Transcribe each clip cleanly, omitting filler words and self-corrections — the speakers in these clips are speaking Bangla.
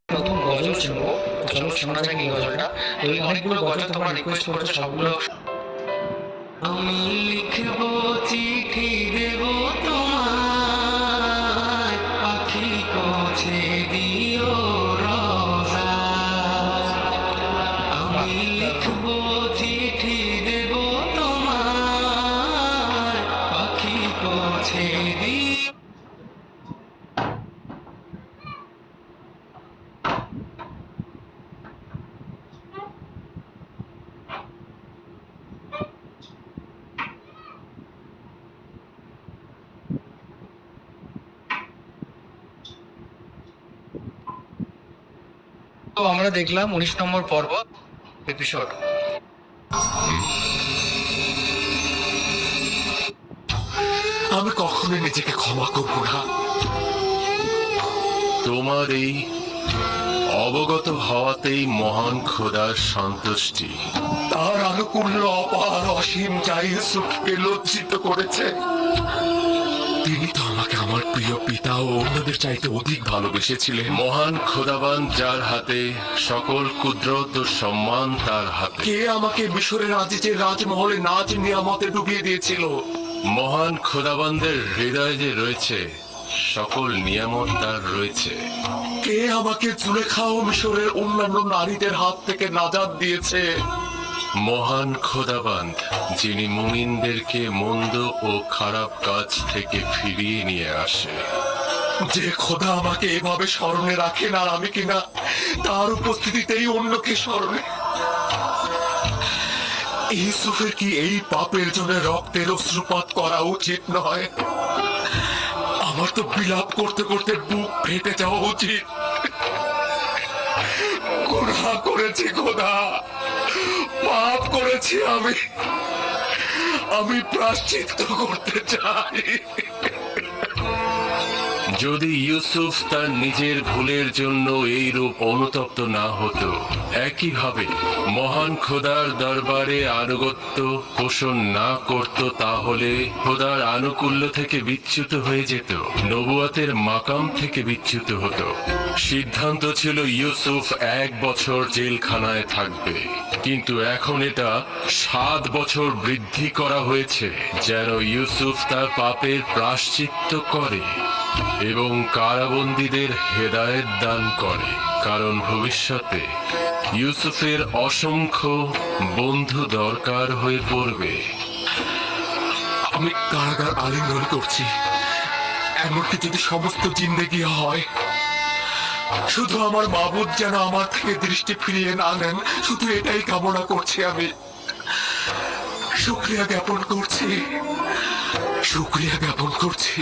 নতুন গজল শুনবো, তো চলো শোনা যাক এই গজলটা। এই অনেকগুলো গজল তোমরা রিকোয়েস্ট করেছো, সবগুলো আমি লিখব, চিঠি দেব তোমায়, পাখি পৌঁছে দিও রোজা। আমি লিখব, চিঠি দেব তোমায়, পাখি পৌঁছে দিও। তো আমরা দেখলাম 19 নম্বর পর্ব এপিসোড। আমি কখনোই নিজেকে ক্ষমা করব না। তোমার এই অবগত হওয়াতেই মহান খোদার সন্তুষ্টি। তার আনুকূল্য অপার অসীম যা ইউসুফকে লজ্জিত করেছে। তিনি তো আমাকে আমার প্রিয় পিতা ও অন্যদের চাইতে অধিক ভালোবেসেছিলেন। মহান খোদাবান যার হাতে সকল কুদরত ও সম্মান তার হাতে। কে আমাকে মিশরের আজিজের রাজমহলে নাজ নিয়ামতে ডুবিয়ে দিয়েছিল? মহান খোদাবানদের হৃদয়ে যে রয়েছে সকল নিয়ামত তার রয়েছে। কে আমাকে জুলেখা ও মিশরের অন্যান্য নারীদের হাত থেকে নাজাত দিয়েছে? মহান খোদাবান যিনি মুমিনদেরকে মন্দ ও খারাপ কাজ থেকে ফিরিয়ে নিয়ে আসে। যে খোদা আমাকে এভাবে স্মরণে রাখেন আর আমি কিনা তার উপস্থিতিতেই অন্যকে স্মরণে। ইউসুফের কি এই পাপের জন্য রক্তের অশ্রুপাত করা উচিত নয়? আমার তো বিলাপ করতে করতে বুক ফেটে যাওয়া উচিত। গুনাহ করেছি খোদা, পাপ করেছি আমি প্রায়শ্চিত্ত করতে চাই। যদি ইউসুফ তার নিজের ভুলের জন্য এই রূপ অনুতপ্ত না হতো, একইভাবে মহান খোদার দরবারে আনুগত্য পোষণ না করত, তাহলে খোদার আনুকূল্য থেকে বিচ্যুত হয়ে যেত, নবুয়াতের মাকাম থেকে বিচ্যুত হতো। সিদ্ধান্ত ছিল ইউসুফ 1 বছর জেলখানায় থাকবে, কিন্তু এখন এটা 7 বছর বৃদ্ধি করা হয়েছে যেন ইউসুফ তার পাপের প্রায়শ্চিত্ত করে এবং কারাবন্দীদের হেদায়েত দান করে, কারণ ভবিষ্যতে ইউসুফের অসংখ্য বন্ধু দরকার হয়ে পড়বে। আমি কারাগার আলিঙ্গন করছি, এমনকি যদি সমস্ত জিন্দেগি হয়। শুধু আমার মাবুদ যেন আমার থেকে দৃষ্টি ফিরিয়ে না নেন, শুধু এটাই কামনা করছি। আমি শুকরিয়া জ্ঞাপন করছি, শুকরিয়া জ্ঞাপন করছি।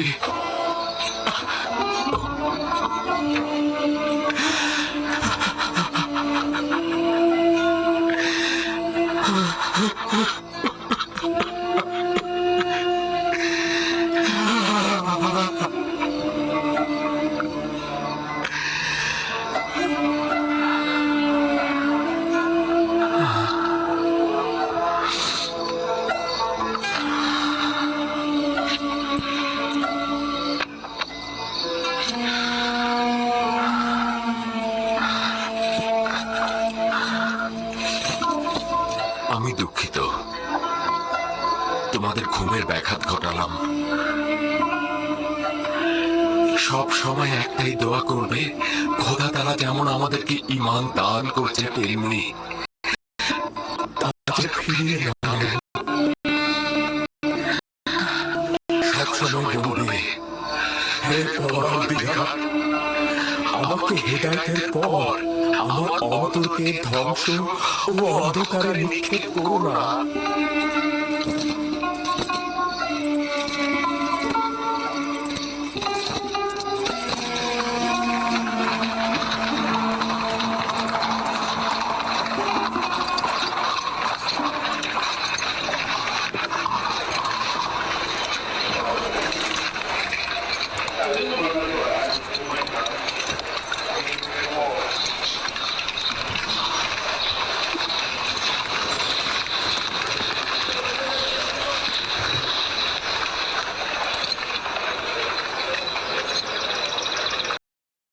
আমি দুঃখিত, তোমাদের ঘুমের ব্যাঘাত ঘটালাম। সব সময় একটাই দোয়া করবে, খোদা তাআলা যেমন আমাদেরকে ঈমান দান করছে তেমনি তাকে ফিরিয়ে নাও। সবসময় বলবে, হে পরওয়ারদিগার, আমাকে হেদায়েতের পর আমার অন্তরকে ধ্বংস ও অন্ধকারে নিক্ষেপ করো না।